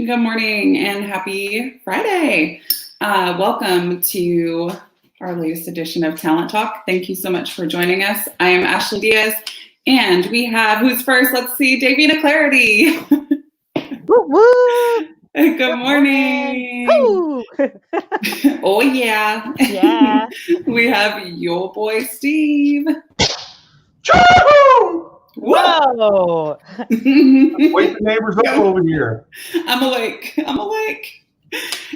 Good morning and happy Friday. Welcome to our latest edition of Talent Talk. Thank you so much for joining us. I am Ashley Diaz, and we have, who's first? Let's see, Davina Clarity. Woo woo! Good morning. Woo! Oh, yeah. Yeah. We have your boy, Steve. Whoa! Wake the neighbors up over here. I'm awake.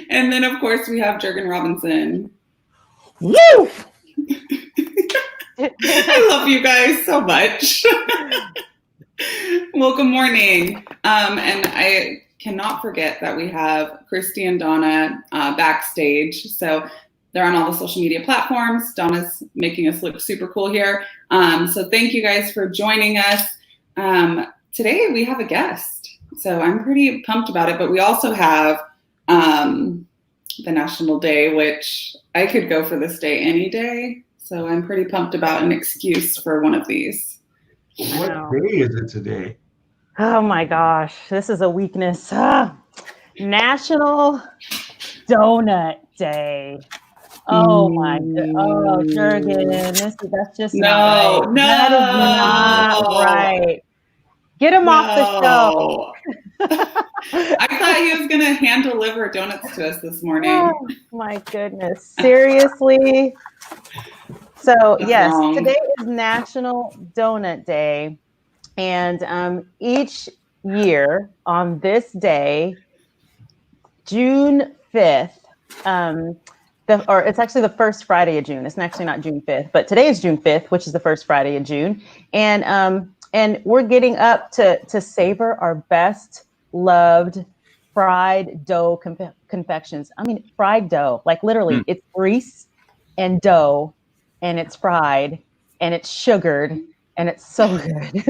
And then, of course, we have Jurgen Robinson. Woo! I love you guys so much. Well, good morning. And I cannot forget that we have Christy and Donna backstage. So they're on all the social media platforms. Donna's making us look super cool here. So thank you guys for joining us. Today we have a guest. So I'm pretty pumped about it. But we also have the National Day, which I could go for this day any day. So I'm pretty pumped about an excuse for one of these. What day is it today? Oh my gosh, this is a weakness. National Donut Day. Oh my God. Oh, Jurgen, that's just not right. That is not right. Get him off the show. I thought he was going to hand deliver donuts to us this morning. Oh my goodness. Seriously? So yes, today is National Donut Day. And each year on this day, June 5th, it's actually the first Friday of June. It's actually not June 5th, but today is June 5th, which is the first Friday of June. And we're getting up to savor our best loved fried dough confections. I mean, fried dough, like literally it's grease and dough and it's fried and it's sugared and it's so good.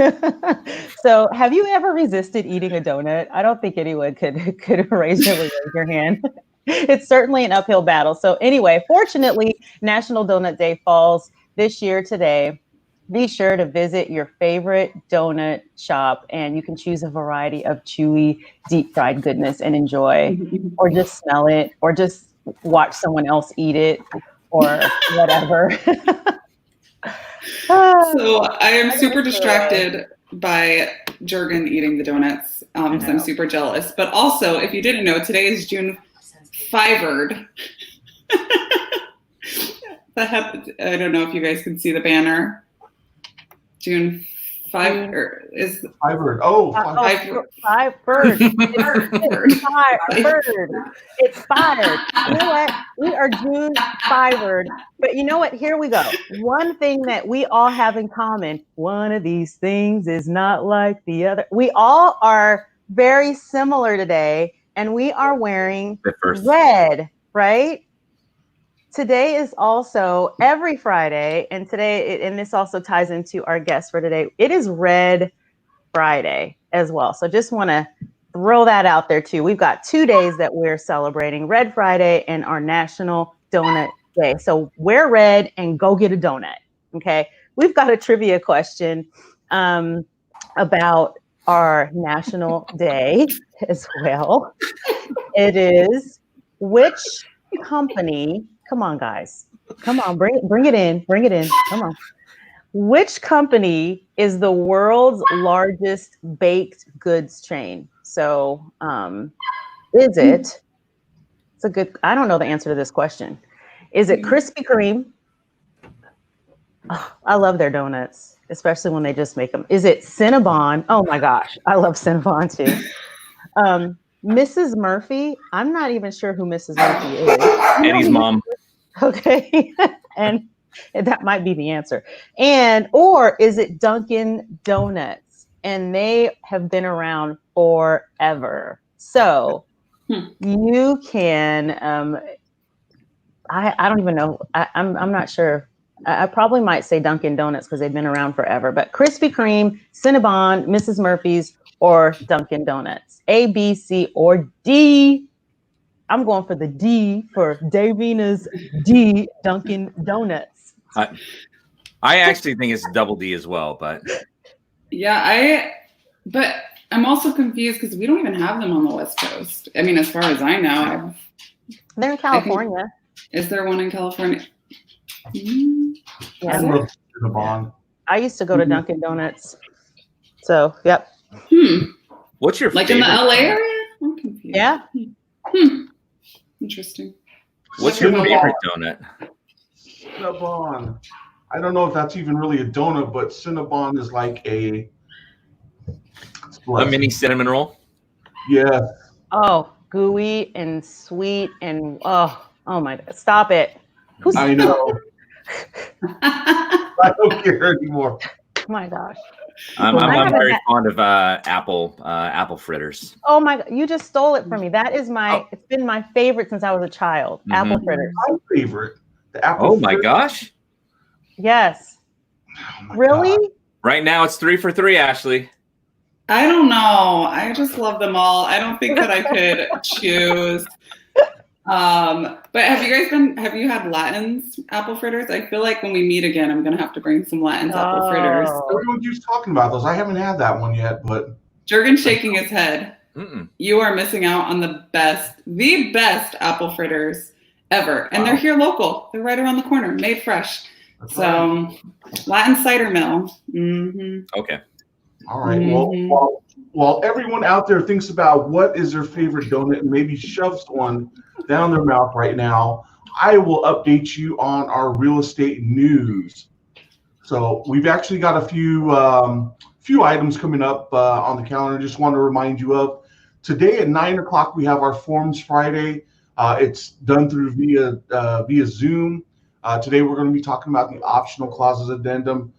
So have you ever resisted eating a donut? I don't think anyone could raise your hand. It's certainly an uphill battle. So anyway, fortunately, National Donut Day falls this year today. Be sure to visit your favorite donut shop and you can choose a variety of chewy, deep fried goodness and enjoy, or just smell it, or just watch someone else eat it, or whatever. So I am super distracted by Jurgen eating the donuts. So I'm super jealous. But also, if you didn't know, today is June 5th. I don't know if you guys can see the banner. June 5th is 5th. Oh, 5th. 5th. It's fired. You know what? We are June 5th. But you know what? Here we go. One thing that we all have in common, one of these things is not like the other. We all are very similar today, and we are wearing red, right? Today is also every Friday, and this also ties into our guest for today. It is Red Friday as well. So just want to throw that out there too. We've got 2 days that we're celebrating, Red Friday and our National Donut Day. So wear red and go get a donut. Okay. We've got a trivia question about our National Day as well. It is, which company? Come on, guys. Come on, bring it in. Come on. Which company is the world's largest baked goods chain? So, is it? I don't know the answer to this question. Is it Krispy Kreme? Oh, I love their donuts, especially when they just make them. Is it Cinnabon? Oh my gosh, I love Cinnabon too. Mrs. Murphy, I'm not even sure who Mrs. Murphy is. Eddie's mom. Okay. And that might be the answer. Or is it Dunkin' Donuts? And they have been around forever. So you can, I don't even know. I'm not sure. I probably might say Dunkin' Donuts because they've been around forever. But Krispy Kreme, Cinnabon, Mrs. Murphy's, or Dunkin' Donuts. A, B, C, or D. I'm going for the D for Davina's D, Dunkin' Donuts. I actually think it's double D as well, but yeah, but I'm also confused because we don't even have them on the West Coast. I mean, as far as I know, They're in California. Is there one in California? I love Cinnabon. I used to go to Dunkin' Donuts. So, yep. What's your like favorite in the LA donut? area? I'm confused. Yeah. Interesting. What's your favorite donut? Cinnabon. I don't know if that's even really a donut, but Cinnabon is like a mini cinnamon roll? Yeah. Oh, gooey and sweet and oh my God. Stop it. I know. I don't care anymore. Oh my gosh. I'm very fond of apple fritters. Oh my God. You just stole it from me. That is it's been my favorite since I was a child. Mm-hmm. Apple fritters. My favorite. The apple Oh my fritters. gosh. Yes. Oh Really? God. Right now it's 3 for 3, Ashley. I don't know. I just love them all. I don't think that I could choose. But have you had Latins apple fritters? I feel like when we meet again, I'm going to have to bring some Latins apple fritters. Everyone keeps talking about those. I haven't had that one yet, but. Jurgen's shaking his head. Mm-mm. You are missing out on the best apple fritters ever. And they're here local. They're right around the corner, made fresh. That's So Latin cider mill. Mm-hmm. Okay. All right. Mm-hmm. Well, while everyone out there thinks about what is their favorite donut and maybe shoves one down their mouth right now, I will update you on our real estate news. So we've actually got a few items coming up on the calendar. Just want to remind you of today at 9 o'clock we have our Forms Friday. It's done through via Zoom. Today we're going to be talking about the optional clauses addendum,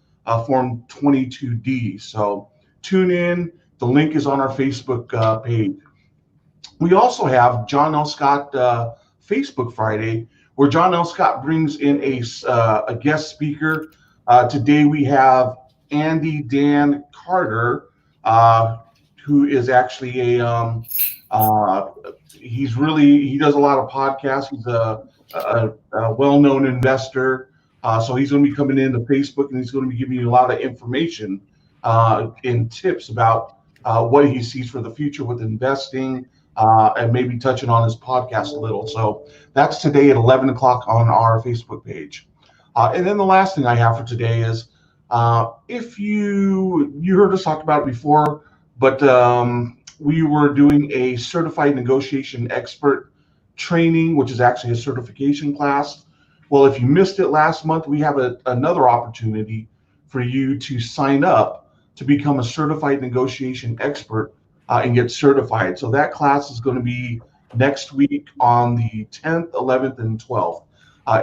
Form 22D. So tune in. The link is on our Facebook page. We also have John L. Scott Facebook Friday, where John L. Scott brings in a guest speaker. Today we have Andy Dan Carter, who is actually he does a lot of podcasts. He's a well-known investor. So he's going to be coming into Facebook and he's going to be giving you a lot of information and tips about what he sees for the future with investing and maybe touching on his podcast a little. So that's today at 11 o'clock on our Facebook page. And then the last thing I have for today is if you heard us talk about it before, but we were doing a certified negotiation expert training, which is actually a certification class. Well, if you missed it last month, we have another opportunity for you to sign up to become a certified negotiation expert and get certified. So that class is going to be next week on the 10th, 11th, and 12th.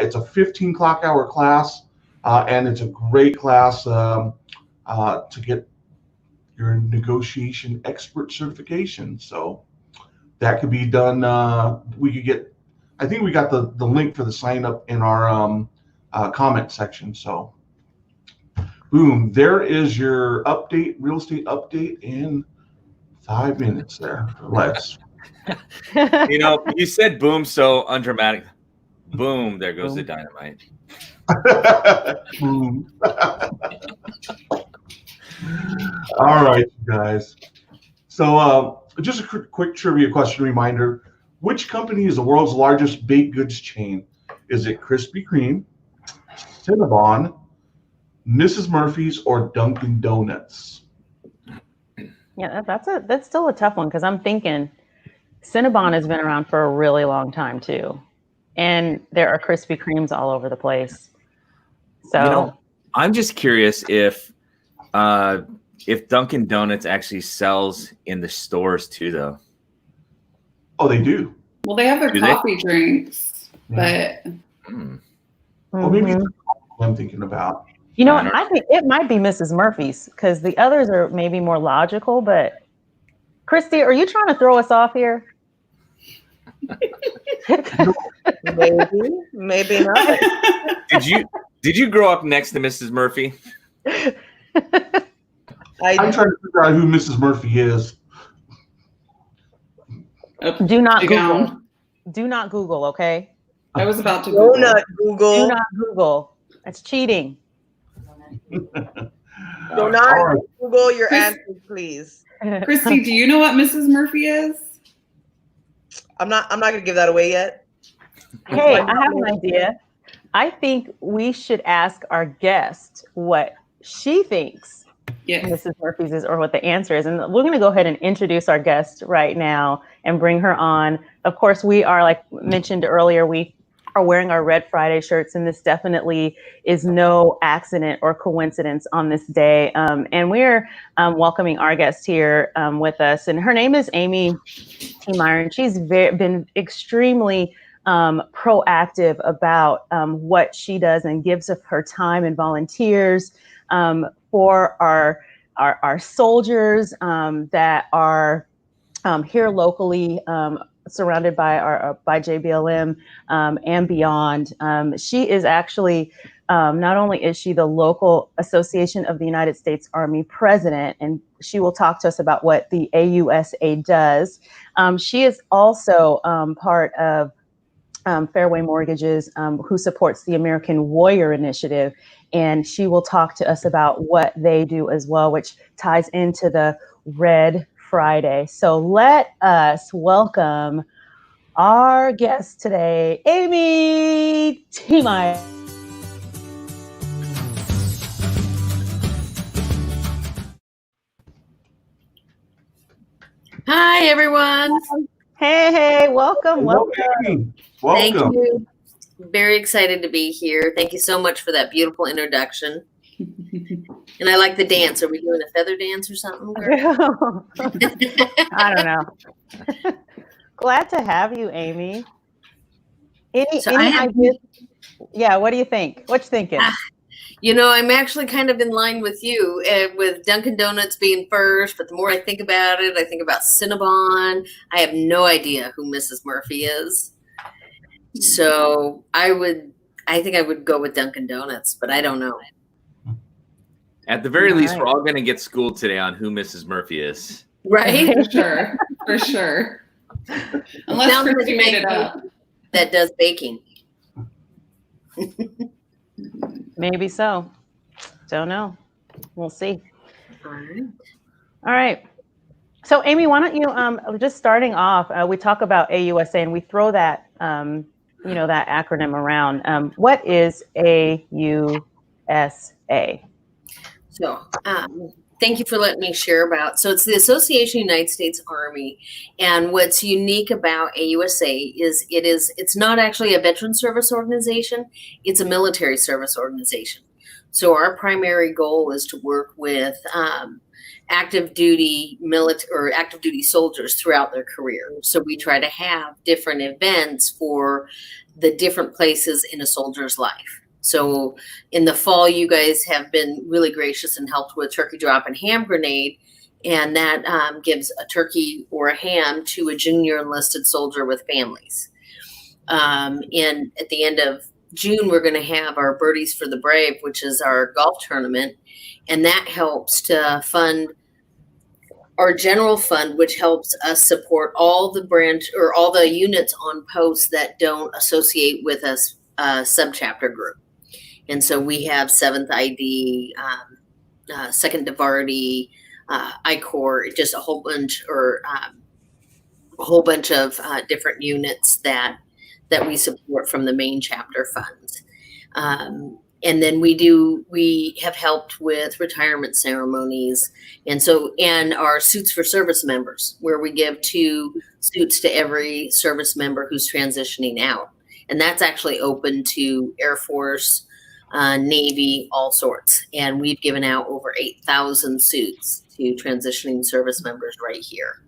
It's a 15 clock hour class, and it's a great class to get your negotiation expert certification. So that could be done. I think we got the link for the sign up in our comment section. So boom, there is your real estate update in 5 minutes there, or less. You said boom so undramatic. Boom, there goes the dynamite. Boom. All right, you guys. So just a quick trivia question reminder. Which company is the world's largest baked goods chain? Is it Krispy Kreme, Cinnabon, Mrs. Murphy's, or Dunkin' Donuts? Yeah, that's still a tough one because I'm thinking Cinnabon has been around for a really long time too. And there are Krispy Kremes all over the place. So I'm just curious if Dunkin' Donuts actually sells in the stores too, though. Oh, they do. Well, they have their coffee drinks, but Well, maybe it's what I'm thinking about. You know, I think it might be Mrs. Murphy's because the others are maybe more logical. But Christy, are you trying to throw us off here? Maybe not. Did you grow up next to Mrs. Murphy? I'm trying to figure out who Mrs. Murphy is. Do not Google. Do not Google, okay? I was about to Do not Google. Do not Google. That's cheating. Do not Google your answers, please. Christy, do you know what Mrs. Murphy is? I'm not gonna give that away yet. Hey, I have an idea. I think we should ask our guest what she thinks Yes. Mrs. Murphy's is, or what the answer is. And we're going to go ahead and introduce our guest right now and bring her on. Of course, we are, like mentioned earlier, we are wearing our Red Friday shirts, and this definitely is no accident or coincidence on this day. And we're welcoming our guest here with us. And her name is Amy Tiemeyer, and she's been extremely proactive about what she does and gives of her time and volunteers for our soldiers that are here locally, surrounded by by JBLM and beyond. She is actually not only is she the local Association of the United States Army president, and she will talk to us about what the AUSA does. She is also part of Fairway Mortgages, who supports the American Warrior Initiative. And she will talk to us about what they do as well, which ties into the Red Friday. So let us welcome our guest today, Amy Tiemeyer. Hi, everyone. Hey, welcome. Amy. Thank Welcome. you. Very excited to be here. Thank you so much for that beautiful introduction. And I like the dance. Are we doing a feather dance or something? I don't know. Glad to have you, Amy. Any ideas? Yeah, what do you think? What you thinking? You know, I'm actually kind of in line with you, with Dunkin' Donuts being first, but the more I think about it, I think about Cinnabon. I have no idea who Mrs. Murphy is. So I think I would go with Dunkin' Donuts, but I don't know. At the very least, we're all going to get schooled today on who Mrs. Murphy is. Right? For sure. Unless Sounds Christy like made it up. That does baking. Maybe so. Don't know. We'll see. All right. So, Amy, why don't you just starting off? We talk about AUSA and we throw that that acronym around. What is AUSA? So, thank you for letting me share about. So, it's the Association of the United States Army, and what's unique about AUSA is it's not actually a veteran service organization; it's a military service organization. So, our primary goal is to work with active duty soldiers throughout their career. So, we try to have different events for the different places in a soldier's life. So in the fall, you guys have been really gracious and helped with turkey drop and ham grenade. And that gives a turkey or a ham to a junior enlisted soldier with families. And at the end of June, we're going to have our Birdies for the Brave, which is our golf tournament. And that helps to fund our general fund, which helps us support all the branch or all the units on post that don't associate with a subchapter group. And so we have 7th ID, 2nd Divardi, I-Corps, just a whole bunch of different units that we support from the main chapter funds. And then we have helped with retirement ceremonies, and our suits for service members, where we give 2 suits to every service member who's transitioning out. And that's actually open to Air Force, Navy, all sorts. And we've given out over 8,000 suits to transitioning service members right here.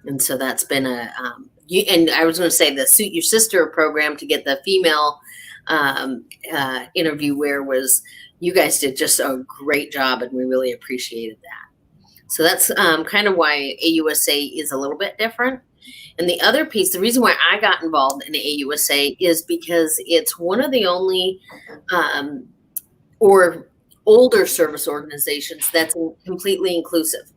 And so that's been and I was going to say the Suit Your Sister program to get the female interview you guys did just a great job, and we really appreciated that. So that's kind of why AUSA is a little bit different. And the other piece, the reason why I got involved in AUSA is because it's one of the only or older service organizations that's completely inclusive.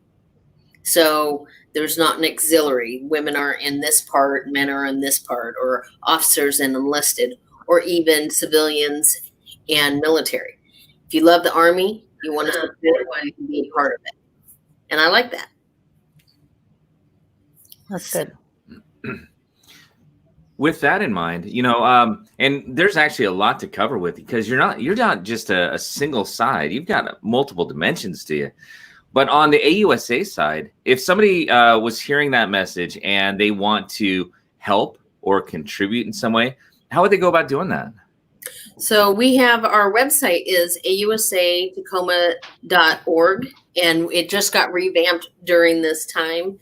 So there's not an auxiliary. Women are in this part, men are in this part, or officers and enlisted, or even civilians and military. If you love the Army, you want to support one, you can be a part of it. And I like that. That's good. With that in mind, and there's actually a lot to cover with, because you're not just a single side. You've got multiple dimensions to you. But on the AUSA side, if somebody was hearing that message and they want to help or contribute in some way, how would they go about doing that? So we have our website is ausatacoma.org, and it just got revamped during this time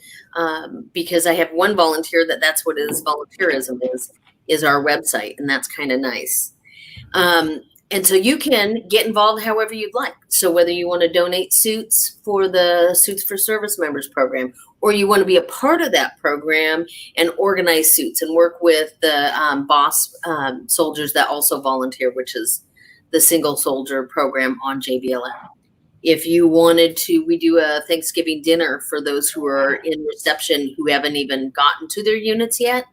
because I have one volunteer that's what his volunteerism is our website, and that's kind of nice. And so you can get involved however you'd like. So whether you want to donate suits for the Suits for Service Members program, or you want to be a part of that program and organize suits and work with the boss soldiers that also volunteer, which is the single soldier program on JBLM. If you wanted to, we do a Thanksgiving dinner for those who are in reception who haven't even gotten to their units yet.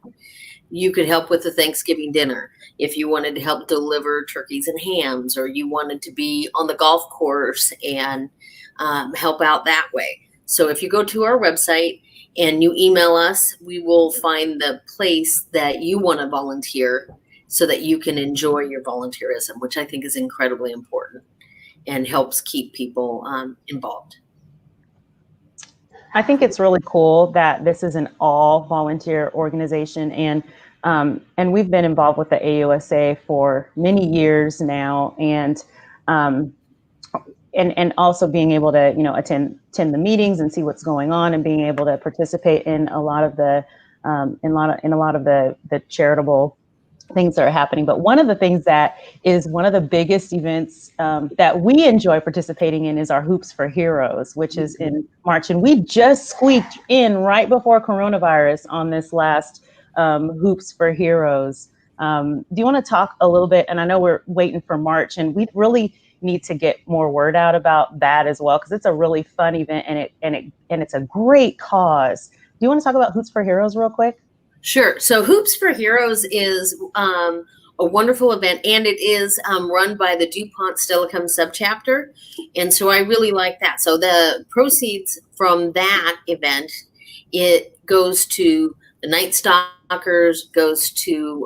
You could help with the Thanksgiving dinner. If you wanted to help deliver turkeys and hams, or you wanted to be on the golf course and help out that way. So if you go to our website and you email us, we will find the place that you want to volunteer so that you can enjoy your volunteerism, which I think is incredibly important and helps keep people involved. I think it's really cool that this is an all volunteer organization, and we've been involved with the AUSA for many years now, and also being able to attend the meetings and see what's going on, and being able to participate in a lot of the the charitable things that are happening. But one of the things that is one of the biggest events that we enjoy participating in is our Hoops for Heroes, which is in March. And we just squeaked in right before coronavirus on this last Hoops for Heroes. Do you want to talk a little bit? And I know we're waiting for March, and we really need to get more word out about that as well, because it's a really fun event, and it's a great cause. Do you want to talk about Hoops for Heroes real quick? Sure. So Hoops for Heroes is a wonderful event, and it is run by the DuPont Stillicum subchapter. And so I really like that. So the proceeds from that event, it goes to the Night Stalkers, goes to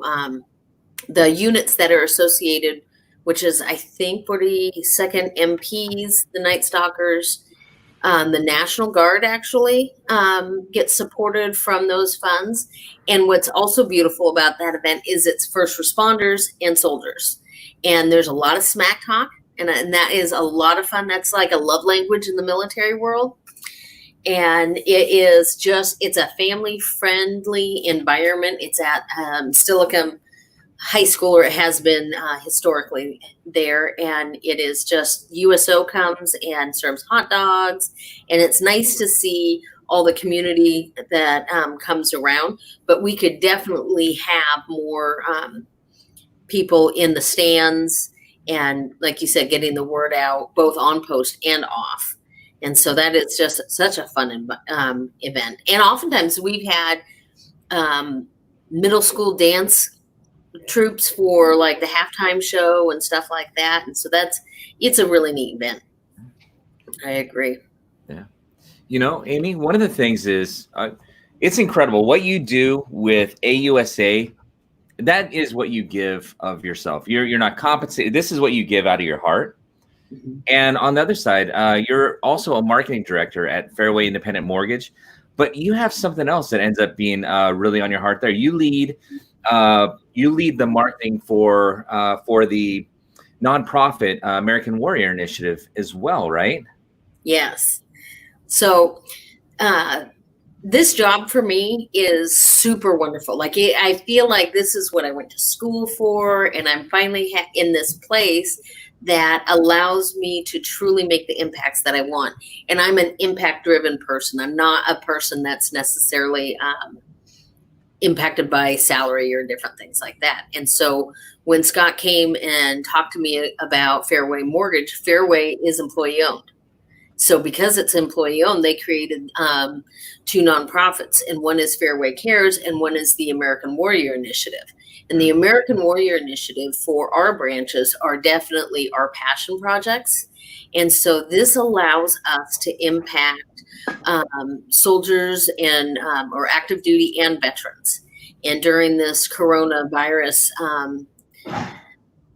the units that are associated, which is, I think, 42nd MPs, the Night Stalkers. The National Guard actually gets supported from those funds. And what's also beautiful about that event is it's first responders and soldiers. And there's a lot of smack talk, and that is a lot of fun. That's like a love language in the military world. And it's a family-friendly environment. It's at Stillicum High School, or it has been historically there, and it is just USO comes and serves hot dogs, and it's nice to see all the community that comes around. But we could definitely have more people in the stands, and like you said, getting the word out both on post and off. And so that is just such a fun event. And oftentimes we've had middle school dance troops for like the halftime show and stuff like that. And so it's a really neat event. I agree. Yeah. Amy, one of the things is it's incredible what you do with AUSA. That is what you give of yourself. You're not compensated. This is what you give out of your heart. Mm-hmm. And on the other side, you're also a marketing director at Fairway Independent Mortgage, but you have something else that ends up being really on your heart there. You lead the marketing for the nonprofit American Warrior Initiative as well, right? Yes. So this job for me is super wonderful. Like I feel like this is what I went to school for, and I'm finally in this place that allows me to truly make the impacts that I want. And I'm an impact-driven person. I'm not a person that's necessarily impacted by salary or different things like that. And so when Scott came and talked to me about Fairway Mortgage, Fairway is employee owned. So because it's employee owned, they created two nonprofits, and one is Fairway Cares and one is the American Warrior Initiative. And the American Warrior Initiative for our branches are definitely our passion projects. And so this allows us to impact soldiers and or active duty and veterans. And during this coronavirus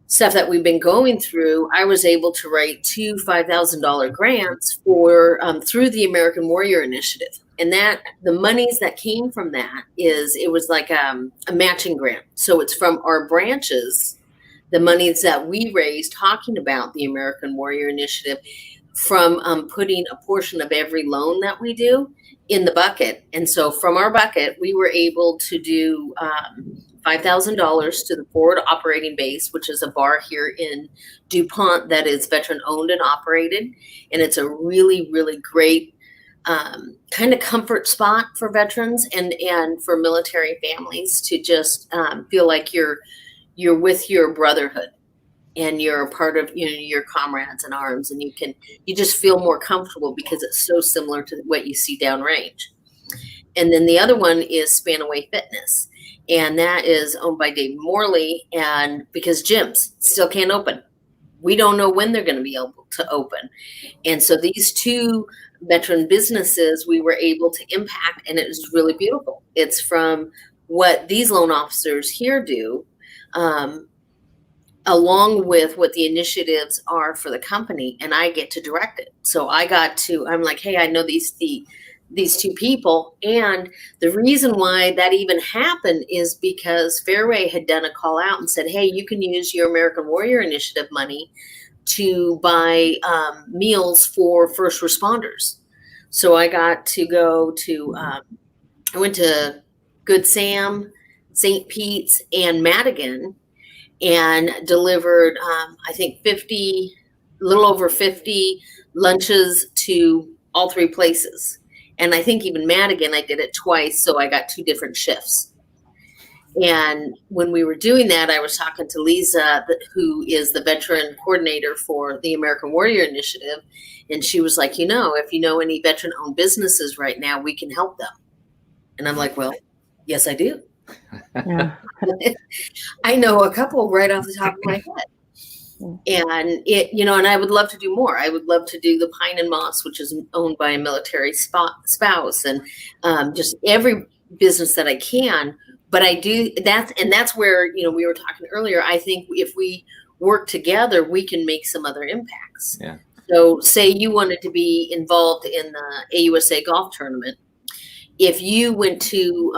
stuff that we've been going through, I was able to write 2 $5,000 grants for through the American Warrior Initiative. And that the monies that came from that it was like a matching grant. So it's from our branches, the monies that we raised talking about the American Warrior Initiative, from putting a portion of every loan that we do in the bucket. And so from our bucket, we were able to do $5,000 to the forward operating base, which is a bar here in DuPont that is veteran owned and operated. And it's a really, really great kind of comfort spot for veterans and for military families to just feel like you're with your brotherhood and you're a part of your comrades in arms, and you just feel more comfortable because it's so similar to what you see downrange. And then the other one is Spanaway Fitness, and that is owned by Dave Morley, and because gyms still can't open, we don't know when they're going to be able to open. And so these two veteran businesses we were able to impact, and it was really beautiful. It's from what these loan officers here do, along with what the initiatives are for the company, and I get to direct it. So I'm like, hey, I know these two people. And the reason why that even happened is because Fairway had done a call out and said, hey, you can use your American Warrior Initiative money to buy meals for first responders. So I got to go to, I went to Good Sam, St. Pete's, and Madigan, and delivered, I think a little over 50 lunches to all three places. And I think even Madigan, I did it twice, so I got 2 different shifts. And when we were doing that, I was talking to Lisa, who is the veteran coordinator for the American Warrior Initiative. And she was like, if you know any veteran-owned businesses right now, we can help them. And I'm like, well, yes, I do. Yeah. I know a couple right off the top of my head. And and I would love to do more. I would love to do the Pine and Moss, which is owned by a military spouse, and just every business that I can. But I do that's where, we were talking earlier. I think if we work together, we can make some other impacts. Yeah. So say you wanted to be involved in the AUSA golf tournament. If you went to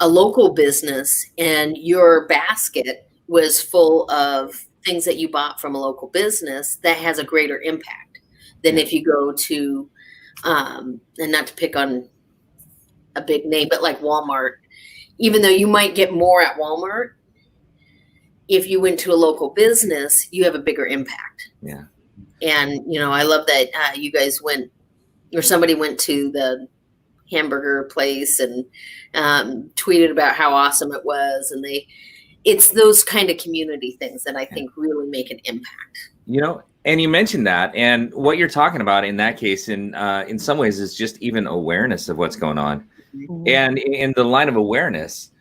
a local business and your basket was full of things that you bought from a local business, that has a greater impact than if you go to, and not to pick on a big name, but like Walmart, even though you might get more at Walmart, if you went to a local business, you have a bigger impact. Yeah. And, I love that you guys went, or somebody went to the hamburger place and tweeted about how awesome it was. And it's those kind of community things that I think really make an impact. And you mentioned that, and what you're talking about in that case, in some ways, is just even awareness of what's going on. Mm-hmm. And in the line of awareness,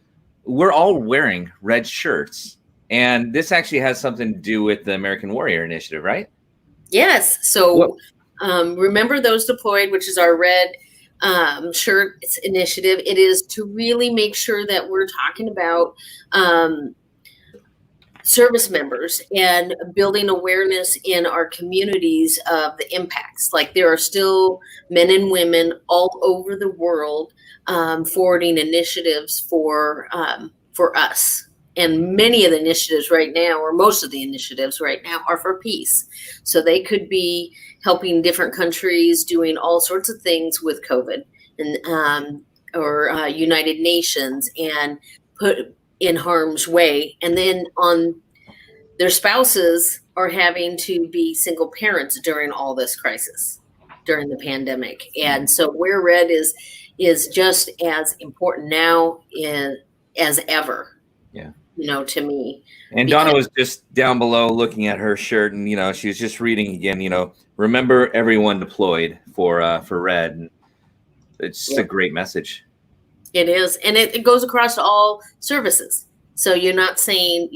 we're all wearing red shirts, and this actually has something to do with the American Warrior Initiative, right? Yes. So remember those deployed, which is our red shirts initiative. It is to really make sure that we're talking about service members and building awareness in our communities of the impacts. Like, there are still men and women all over the world forwarding initiatives for us. And many of the initiatives right now, or most of the initiatives right now, are for peace. So they could be helping different countries doing all sorts of things with COVID, and or United Nations, and put in harm's way. And then on their spouses are having to be single parents during all this crisis, during the pandemic. And so Wear Red is just as important now as ever. Yeah. To me. And Donna was just down below looking at her shirt, and she was just reading again, remember everyone deployed for Red. And it's just a great message. It is. And it goes across all services. So you're not saying,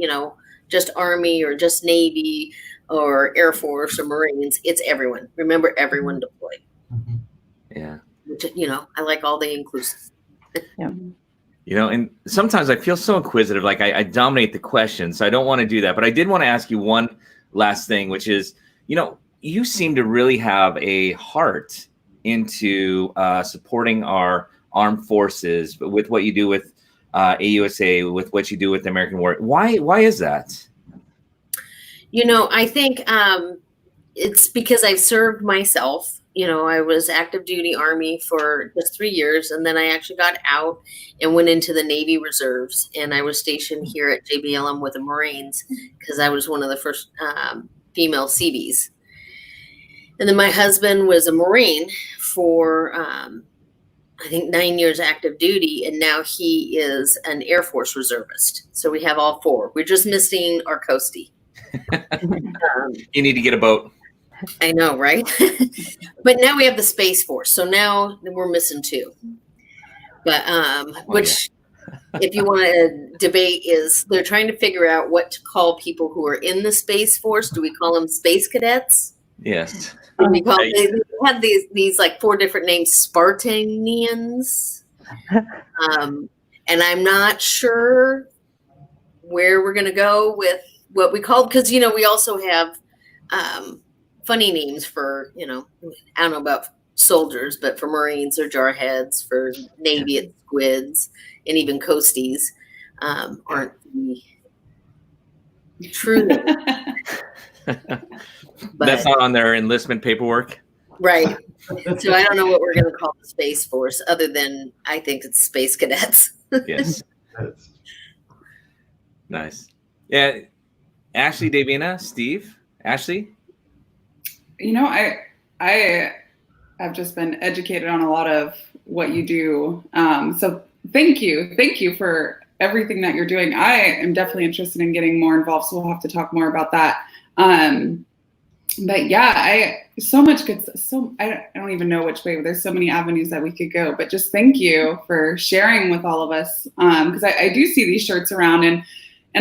just Army or just Navy or Air Force or Marines. It's everyone. Remember, everyone deployed. Yeah. Which, I like all the inclusive. Yeah. And sometimes I feel so inquisitive, like I dominate the question, so I don't want to do that. But I did want to ask you one last thing, which is, you seem to really have a heart into supporting our armed forces, but with what you do with AUSA, with what you do with the American War. Why is that? I think it's because I've served myself. I was active duty Army for just 3 years, and then I actually got out and went into the Navy Reserves, and I was stationed here at JBLM with the Marines because I was one of the first female Seabees. And then my husband was a Marine for, I think, 9 years active duty, and now he is an Air Force reservist. So we have all four. We're just missing our coastie. You need to get a boat. I know, right? But now we have the Space Force, so now we're missing two. But which, if you want to debate, is they're trying to figure out what to call people who are in the Space Force. Do we call them space cadets? Yes. We had these like 4 different names, Spartanians, and I'm not sure where we're going to go with what we call, because we also have funny names for, I don't know about soldiers, but for Marines or jarheads, for Navy it's squids, and even coasties aren't the true names. That's not on their enlistment paperwork. Right. So I don't know what we're going to call the Space Force, other than I think it's Space Cadets. Yes. Nice. Yeah. Ashley, Davina, Steve, Ashley. I have just been educated on a lot of what you do. So thank you for everything that you're doing. I am definitely interested in getting more involved, so we'll have to talk more about that. But yeah, so much good. So I don't even know which way. There's so many avenues that we could go. But just thank you for sharing with all of us, because I do see these shirts around, and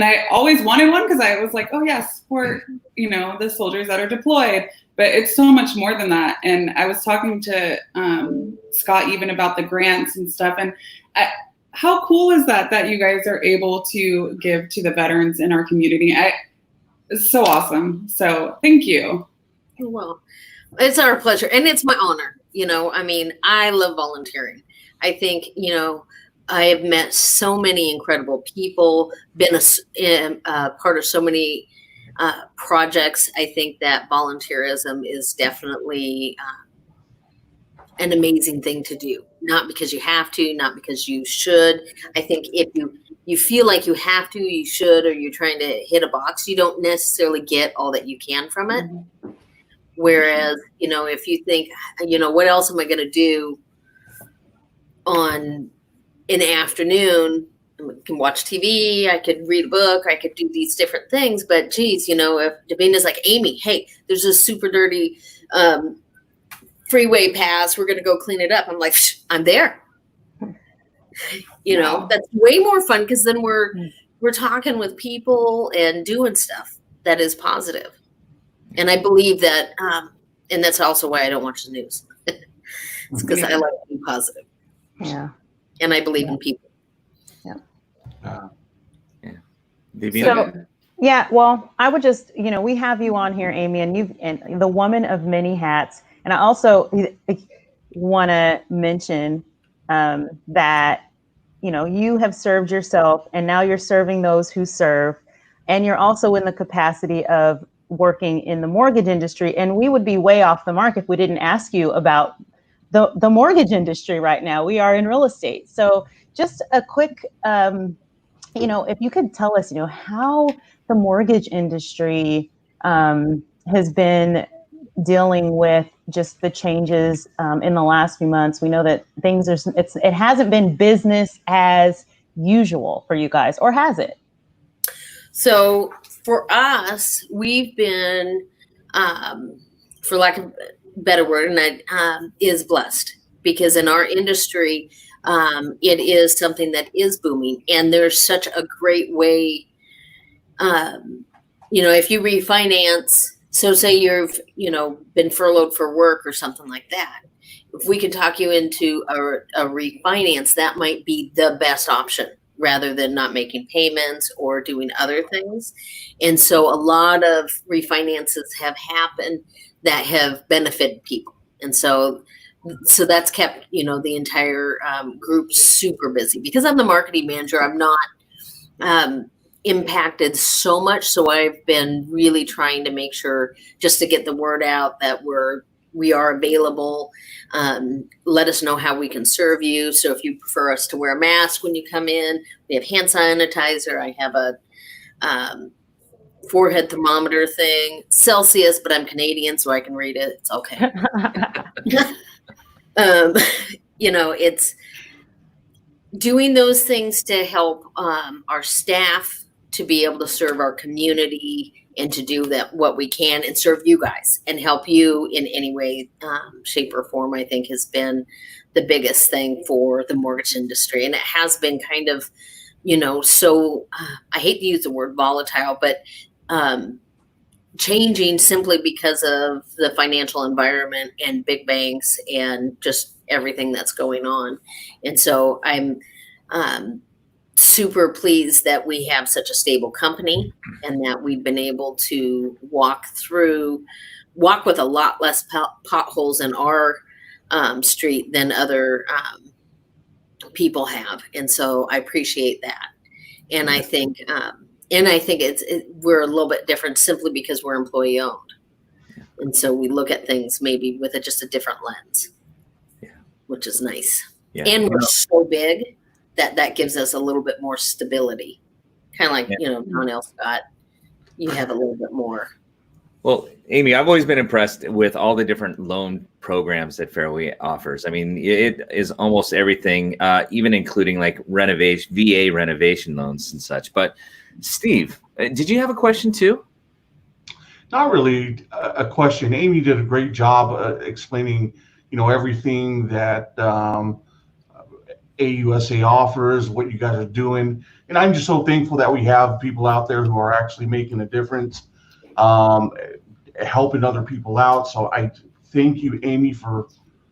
I always wanted one because I was like, oh yeah, support the soldiers that are deployed. But it's so much more than that. And I was talking to Scott even about the grants and stuff. And how cool is that you guys are able to give to the veterans in our community? It's so awesome. So thank you. Well, it's our pleasure. And it's my honor. I love volunteering. I think, I have met so many incredible people, been a part of so many projects. I think that volunteerism is definitely an amazing thing to do. Not because you have to, not because you should. I think if you feel like you have to, you should, or you're trying to hit a box, you don't necessarily get all that you can from it. Mm-hmm. Whereas, if you think, what else am I going to do on an afternoon? I can watch TV, I could read a book, I could do these different things. But geez, if Davina's like, Amy, hey, there's this super dirty freeway pass, we're going to go clean it up. I'm like, I'm there. That's way more fun, because then we're talking with people and doing stuff that is positive. And I believe that, and that's also why I don't watch the news. It's because I like to be positive. Yeah. And I believe in people. So, yeah, well, I would just, we have you on here, Amy, and the woman of many hats. And I also want to mention that, you have served yourself, and now you're serving those who serve. And you're also in the capacity of working in the mortgage industry. And we would be way off the mark if we didn't ask you about the mortgage industry right now. We are in real estate. So just a quick, if you could tell us, how the mortgage industry has been dealing with just the changes in the last few months. We know that it hasn't been business as usual for you guys, or has it? So for us, we've been, for lack of a better word, and is blessed, because in our industry, it is something that is booming, and there's such a great way. If you refinance, so say you've been furloughed for work or something like that, if we can talk you into a refinance, that might be the best option rather than not making payments or doing other things. And so a lot of refinances have happened that have benefited people. And so that's kept, the entire group super busy. Because I'm the marketing manager, I'm not impacted so much. So I've been really trying to make sure just to get the word out that we are available. Let us know how we can serve you. So if you prefer us to wear a mask when you come in, we have hand sanitizer. I have a forehead thermometer thing, Celsius, but I'm Canadian, so I can read it. It's okay. It's doing those things to help our staff to be able to serve our community and to do what we can and serve you guys and help you in any way, shape, or form, I think has been the biggest thing for the mortgage industry. And it has been kind of, so I hate to use the word volatile, but changing simply because of the financial environment and big banks and just everything that's going on. And so I'm super pleased that we have such a stable company and that we've been able to walk with a lot less potholes in our street than other people have. And so I appreciate that. And I think we're a little bit different simply because we're employee owned. And so we look at things maybe with just a different lens, which is nice. Yeah. And we're so big that gives us a little bit more stability. Kind of like, Don L. Scott, you have a little bit more. Well, Amy, I've always been impressed with all the different loan programs that Fairway offers. I mean, it is almost everything, even including like VA renovation loans and such. But Steve, did you have a question too? Not really a question. Amy did a great job explaining, everything that AUSA offers, what you guys are doing. And I'm just so thankful that we have people out there who are actually making a difference, helping other people out. So I thank you, Amy, for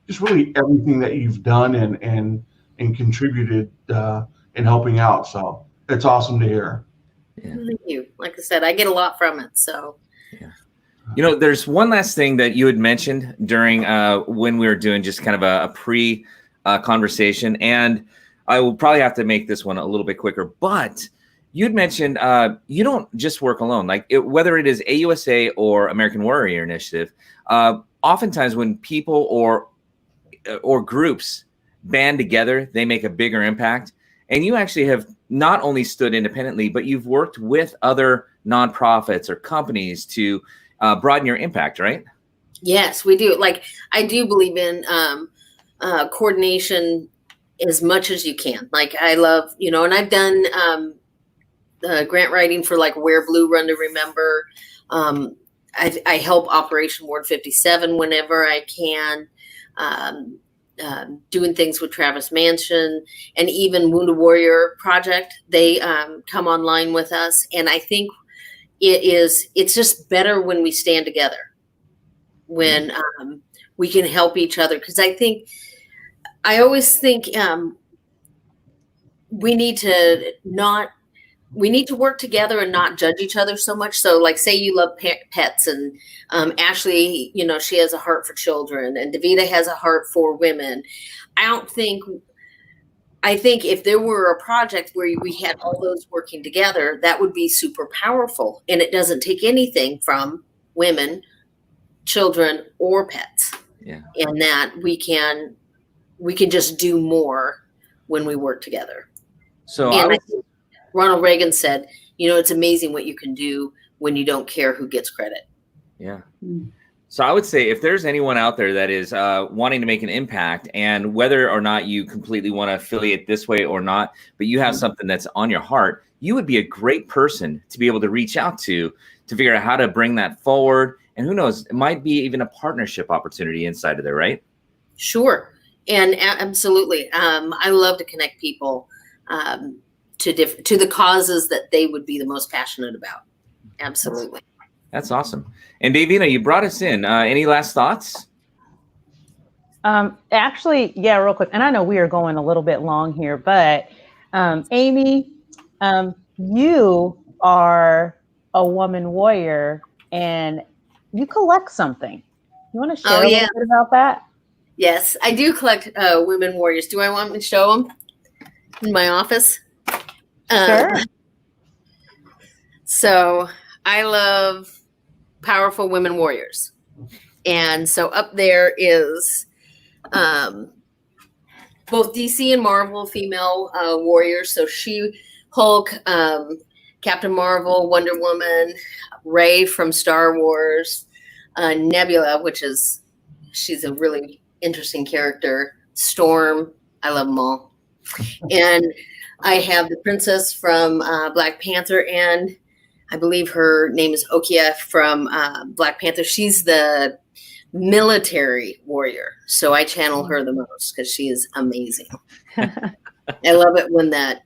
just really everything that you've done and contributed in helping out. So it's awesome to hear. Yeah. Thank you. Like I said, I get a lot from it. So, yeah. There's one last thing that you had mentioned during when we were doing just kind of a pre conversation, and I will probably have to make this one a little bit quicker, but you'd mentioned you don't just work alone, like whether it is AUSA or American Warrior Initiative. Oftentimes when people or groups band together, they make a bigger impact. And you actually have not only stood independently, but you've worked with other nonprofits or companies to broaden your impact, right? Yes, we do. Like, I do believe in coordination as much as you can. Like, I love, and I've done grant writing for like Wear Blue Run to Remember. I help Operation Ward 57 whenever I can. Doing things with Travis Mansion and even Wounded Warrior Project, they come online with us. And I think it's just better when we stand together, when we can help each other. Because I always think we need to work together and not judge each other so much. So like, say you love pets and Ashley, she has a heart for children and Davida has a heart for women. I think if there were a project where we had all those working together, that would be super powerful. And it doesn't take anything from women, children, or pets. Yeah. And that we can just do more when we work together. So I think Ronald Reagan said, it's amazing what you can do when you don't care who gets credit. Yeah. So I would say if there's anyone out there that is wanting to make an impact, and whether or not you completely want to affiliate this way or not, but you have something that's on your heart, you would be a great person to be able to reach out to figure out how to bring that forward. And who knows, it might be even a partnership opportunity inside of there, right? Sure. And absolutely, I love to connect people to the causes that they would be the most passionate about. Absolutely. That's awesome. And Davina, you brought us in. Any last thoughts? Actually, yeah, real quick. And I know we are going a little bit long here, but Amy, you are a woman warrior and you collect something. You want to share a little bit about that? Yes, I do collect women warriors. Do I want me to show them in my office? Sure. So I love powerful women warriors. And so up there is both DC and Marvel female warriors. So Hulk, Captain Marvel, Wonder Woman, Rey from Star Wars, Nebula, she's a really interesting character, Storm, I love them all. And I have the princess from Black Panther, and I believe her name is Okia from Black Panther. She's the military warrior, so I channel her the most because she is amazing. I love it when that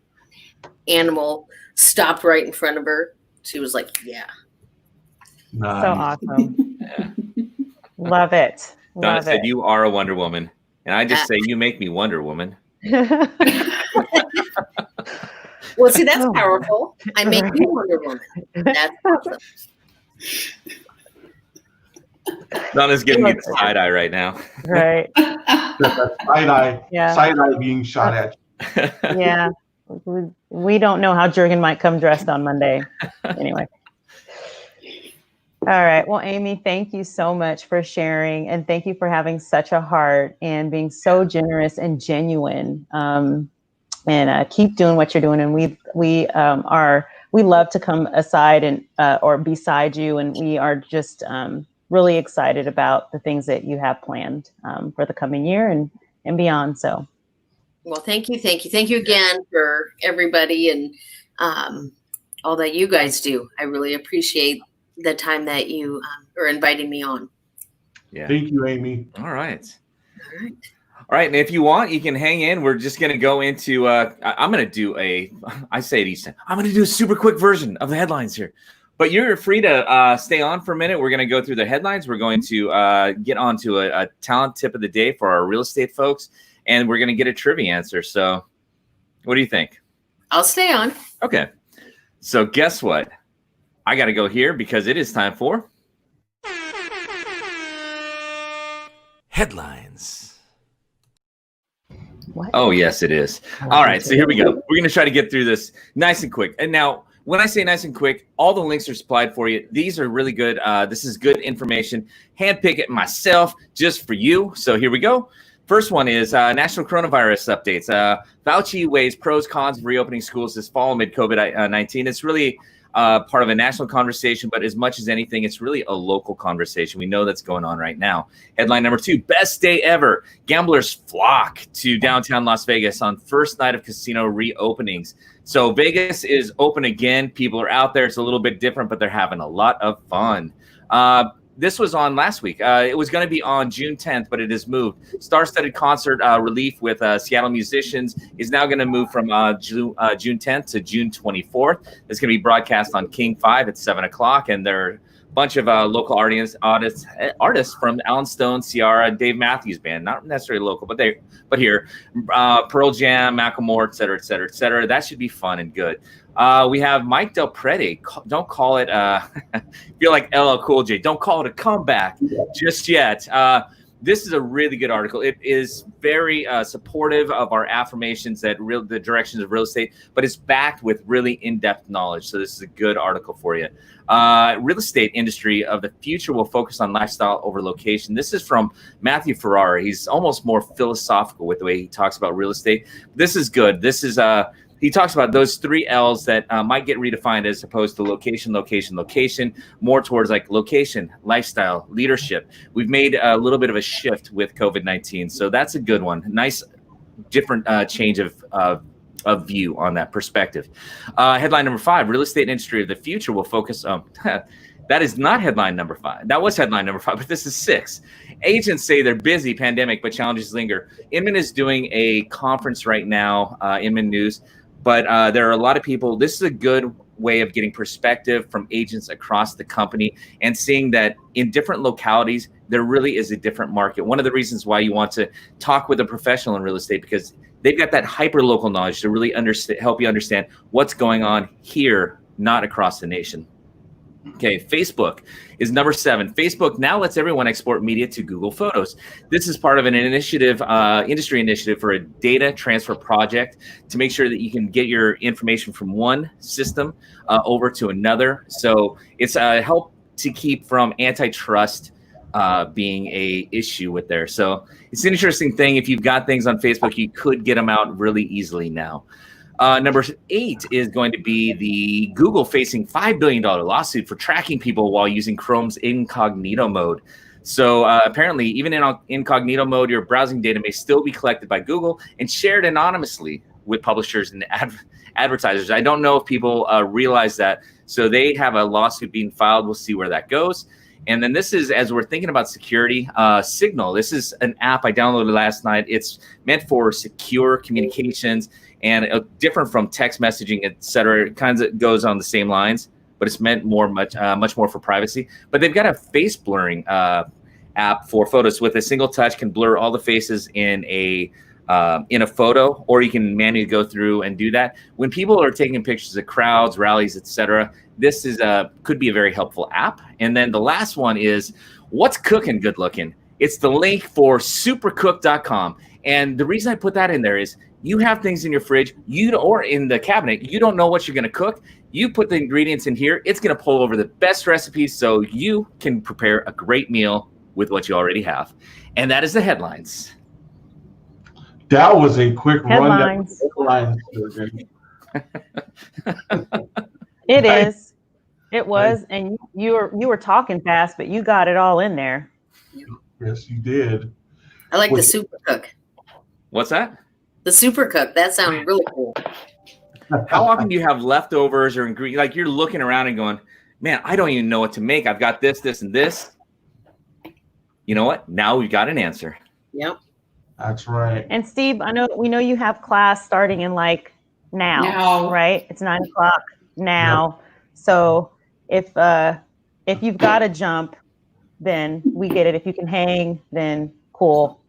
animal stopped right in front of her. She was like, yeah. Nice. So awesome. Yeah. Love it. Donna said, you are a Wonder Woman. And I just say, you make me Wonder Woman. Well, see, that's powerful. I make you Wonder Woman. That's awesome. Donna's giving me the side eye right now. Right. Side eye being shot at you. Yeah. We don't know how Jurgen might come dressed on Monday. Anyway. All right. Well, Amy, thank you so much for sharing, and thank you for having such a heart and being so generous and genuine. And keep doing what you're doing. And we love to come aside and or beside you, and we are just really excited about the things that you have planned for the coming year and beyond. So, well, thank you again for everybody and all that you guys do. I really appreciate the time that you are inviting me on. Yeah. Thank you, Amy. All right. And if you want, you can hang in. We're just going to go into, I'm going to do I say it each time, I'm going to do a super quick version of the headlines here. But you're free to stay on for a minute. We're going to go through the headlines. We're going to get onto a talent tip of the day for our real estate folks. And we're going to get a trivia answer. So what do you think? I'll stay on. Okay. So guess what? I got to go here because it is time for headlines. what? Oh, yes, it is. All right. So here we go. We're going to try to get through this nice and quick. And now, when I say nice and quick, all the links are supplied for you. These are really good. This is good information. Handpick it myself just for you. So here we go. First one is national coronavirus updates. Fauci weighs pros, cons of reopening schools this fall amid COVID-19. It's really part of a national conversation, but as much as anything, it's really a local conversation. We know that's going on right now. Headline number 2, best day ever. Gamblers flock to downtown Las Vegas on first night of casino reopenings. So Vegas is open again. People are out there. It's a little bit different, but they're having a lot of fun. This was on last week. It was going to be on June 10th, but it has moved. Star-studded concert relief with Seattle musicians is now going to move from June 10th to June 24th. It's going to be broadcast on King 5 at 7 o'clock, and there are a bunch of local artists from Alan Stone, Ciara, Dave Matthews Band, not necessarily local, but here, Pearl Jam, Macklemore, et cetera, et cetera, et cetera. That should be fun and good. We have Mike Del Prete. Don't call it, feel like LL Cool J. Don't call it a comeback just yet. This is a really good article. It is very supportive of our affirmations that the directions of real estate, but it's backed with really in-depth knowledge. So this is a good article for you. Real estate industry of the future will focus on lifestyle over location. This is from Matthew Ferrara. He's almost more philosophical with the way he talks about real estate. This is good. This is he talks about those 3 L's that might get redefined as opposed to location, location, location, more towards like location, lifestyle, leadership. We've made a little bit of a shift with COVID-19. So that's a good one. Nice, different change of view on that perspective. Headline number 5, real estate industry of the future will focus on That is not headline number 5. That was headline number 5, but this is 6. Agents say they're busy, pandemic, but challenges linger. Inman is doing a conference right now, Inman News, but there are a lot of people. This is a good way of getting perspective from agents across the company and seeing that in different localities, there really is a different market. One of the reasons why you want to talk with a professional in real estate, because they've got that hyper local knowledge to really help you understand what's going on here, not across the nation. Okay, Facebook is number 7. Facebook now lets everyone export media to Google Photos. This is part of an initiative, industry initiative for a data transfer project to make sure that you can get your information from one system over to another. So it's a help to keep from antitrust being a issue with there. So it's an interesting thing. If you've got things on Facebook, you could get them out really easily now. Number 8 is going to be the Google facing $5 billion lawsuit for tracking people while using Chrome's incognito mode. So apparently, even in incognito mode, your browsing data may still be collected by Google and shared anonymously with publishers and advertisers. I don't know if people realize that. So they have a lawsuit being filed. We'll see where that goes. And then this is, as we're thinking about security, Signal. This is an app I downloaded last night. It's meant for secure communications and different from text messaging, et cetera. It kind of goes on the same lines, but it's meant much more for privacy. But they've got a face blurring app for photos. With a single touch, can blur all the faces in a photo, or you can manually go through and do that. When people are taking pictures of crowds, rallies, etc., this is could be a very helpful app. And then the last one is What's Cooking Good Looking? It's the link for supercook.com. And the reason I put that in there is you have things in your fridge, or in the cabinet, you don't know what you're going to cook. You put the ingredients in here, it's going to pull over the best recipes so you can prepare a great meal with what you already have. And that is the headlines. That was a quick Headlines. rundown. It is. It was, and you were talking fast, but you got it all in there. Yes, you did. I like the super cook. What's that? The super cook. That sounds really cool. How often do you have leftovers or ingredients? Like you're looking around and going, man, I don't even know what to make. I've got this, this, and this. You know what? Now we've got an answer. Yep. That's right. And Steve, we know you have class starting in like now. Right? It's 9 o'clock now. Yep. So if you've got to jump, then we get it. If you can hang, then cool.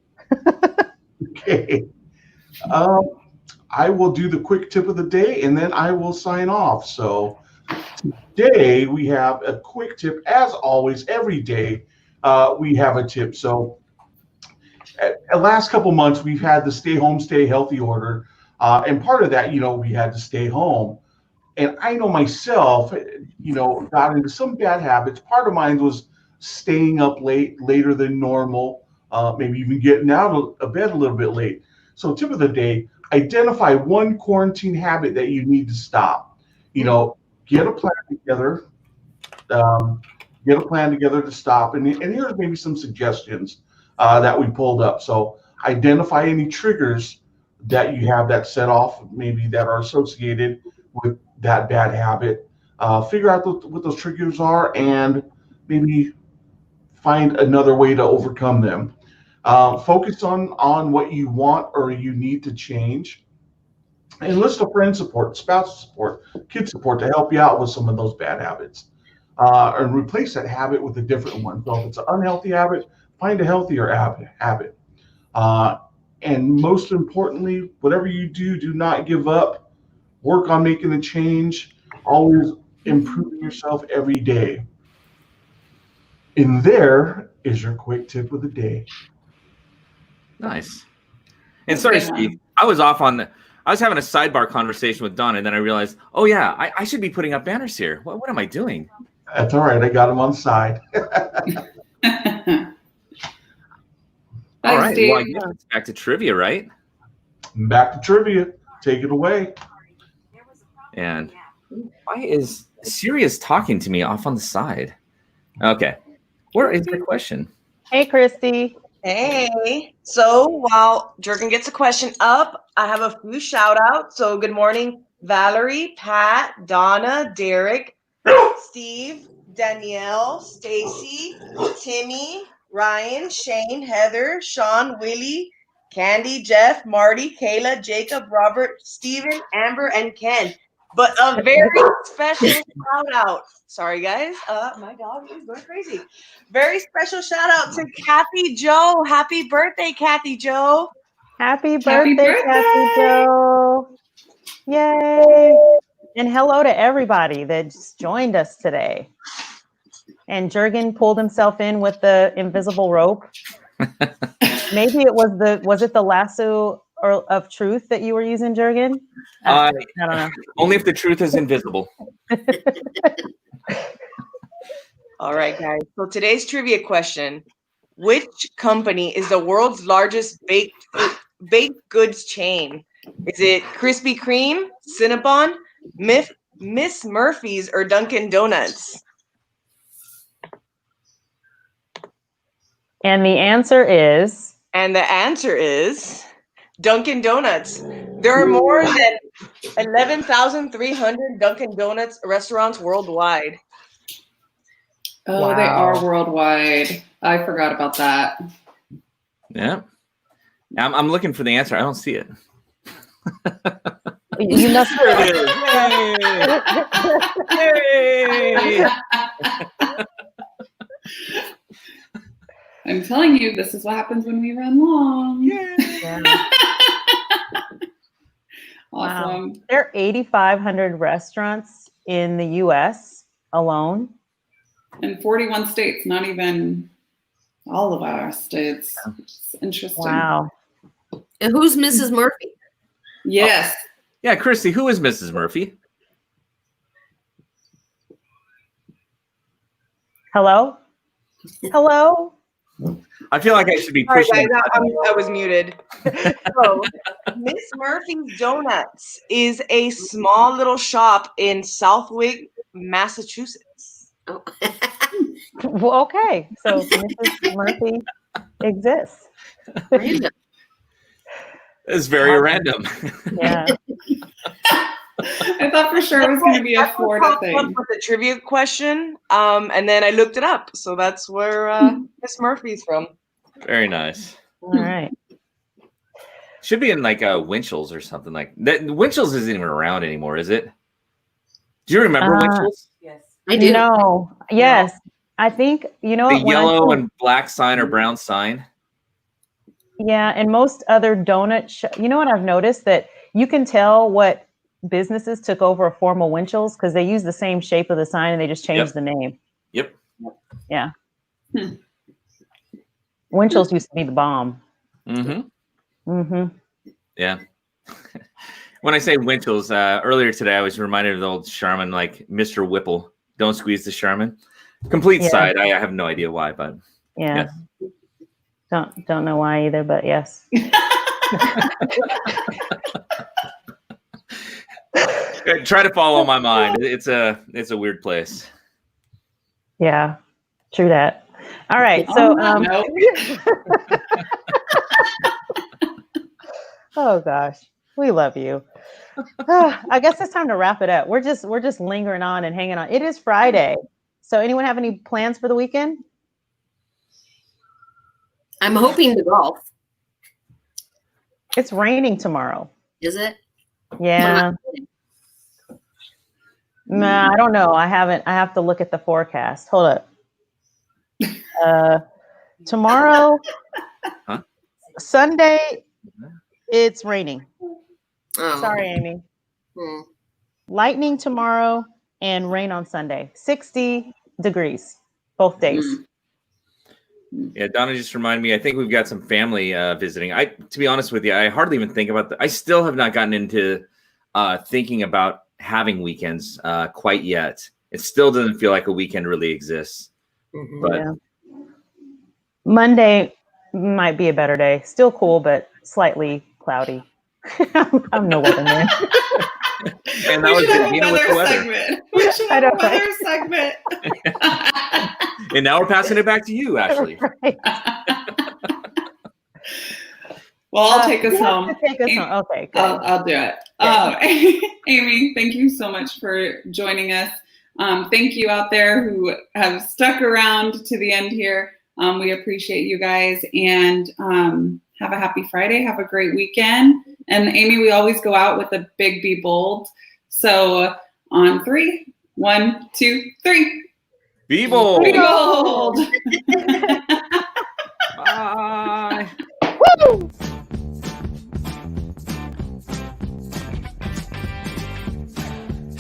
Okay. I will do the quick tip of the day and then I will sign off. So today we have a quick tip. As always, every day we have a tip. So the last couple months we've had the stay home, stay healthy order. And part of that, we had to stay home. And I know myself, got into some bad habits. Part of mine was staying up later than normal, maybe even getting out of bed a little bit late. So tip of the day, identify one quarantine habit that you need to stop. Get a plan together. To stop. And here's maybe some suggestions that we pulled up. So identify any triggers that you have that set off, maybe that are associated with that bad habit. Figure out what those triggers are and maybe find another way to overcome them. Focus on what you want or you need to change. And list of friend support, spouse support, kid support to help you out with some of those bad habits. And replace that habit with a different one. So if it's an unhealthy habit, find a healthier habit. And most importantly, whatever you do not give up. Work on making a change. Always improving yourself every day. And there is your quick tip of the day. Nice. And sorry, Steve, I was having a sidebar conversation with Donna, and then I realized, oh yeah, I should be putting up banners here. What am I doing? That's all right. I got them on the side. All right. Well, I guess it's back to trivia, right? Back to trivia. Take it away. And why is Sirius talking to me off on the side? Okay. Where is the question? Hey, Christy. Hey. So while Jurgen gets a question up, I have a few shout outs. So good morning, Valerie, Pat, Donna, Derek, Steve, Danielle, Stacy, Timmy, Ryan, Shane, Heather, Sean, Willie, Candy, Jeff, Marty, Kayla, Jacob, Robert, Steven, Amber, and Ken. But a very special shout out. Sorry, guys. My dog is going crazy. Very special shout out to Kathy Joe. Happy birthday, Kathy Joe. Happy birthday, Kathy Joe. Yay. And hello to everybody that just joined us today. And Jurgen pulled himself in with the invisible rope. Maybe it was it the lasso of truth that you were using, Jurgen? I don't know. Only if the truth is invisible. All right, guys. So today's trivia question: which company is the world's largest baked goods chain? Is it Krispy Kreme, Cinnabon, Miss Murphy's, or Dunkin' Donuts? And the answer is? And the answer is Dunkin' Donuts. There are more than 11,300 Dunkin' Donuts restaurants worldwide. Oh, wow. They are worldwide. I forgot about that. Yeah. I'm looking for the answer. I don't see it. You must it is. Yay! I'm telling you, this is what happens when we run long. Yeah. Awesome. Wow. There are 8,500 restaurants in the U.S. alone. In 41 states, not even all of our states. It's interesting. Wow. And who's Mrs. Murphy? Yes. Yeah, Christy, who is Mrs. Murphy? Hello? Hello? I feel like I should be Sorry, pushing. guys, I was muted. So, Miss Murphy's Donuts is a small little shop in Southwick, Massachusetts. Oh. Well, okay. So Mrs. Murphy exists. Random. It's very random. Yeah. I thought for sure it was going to be a Florida thing. With the trivia question, and then I looked it up. So that's where Miss Murphy's from. Very nice. All right. Should be in like Winchell's or something like that. Winchell's isn't even around anymore, is it? Do you remember Winchell's? Yes. I do. No. Yes. I think, you know, the yellow and black sign or brown sign. Yeah, and most other donut you know what I've noticed, that you can tell what businesses took over a formal Winchell's because they use the same shape of the sign and they just changed the name. Yep. Yeah. Winchell's used to be the bomb. Mm-hmm. Mm-hmm. Yeah. When I say Winchell's, earlier today I was reminded of the old Charmin, like Mr. Whipple. Don't squeeze the Charmin. Complete side. I have no idea why, but yeah. Don't know why either, but yes. Try to follow my mind. It's a weird place. Yeah, true that. All right, so oh gosh, we love you. I guess it's time to wrap it up. We're just lingering on and hanging on. It is Friday, so anyone have any plans for the weekend? I'm hoping to golf. It's raining tomorrow. Is it? Yeah. Nah, I don't know. I have to look at the forecast. Hold up. Tomorrow, Sunday, it's raining. Oh. Sorry, Amy. Lightning tomorrow and rain on Sunday. 60 degrees both days. Yeah, Donna just reminded me, I think we've got some family visiting. To be honest with you, I hardly even think about that. I still have not gotten into thinking about having weekends quite yet. It still doesn't feel like a weekend really exists. But yeah. Monday might be a better day. Still cool, but slightly cloudy. I'm no weatherman. And that was Davina with the weather. Segment. We should have a weather segment. And now we're passing it back to you, Ashley. Right. Well, I'll take us home. Take us home. Okay, good. I'll do it. Amy, thank you so much for joining us. Thank you out there who have stuck around to the end here. We appreciate you guys, and have a happy Friday. Have a great weekend. And Amy, we always go out with a big Be Bold. So on 3, 1, 2, 3. Be bold. Be bold. Bye.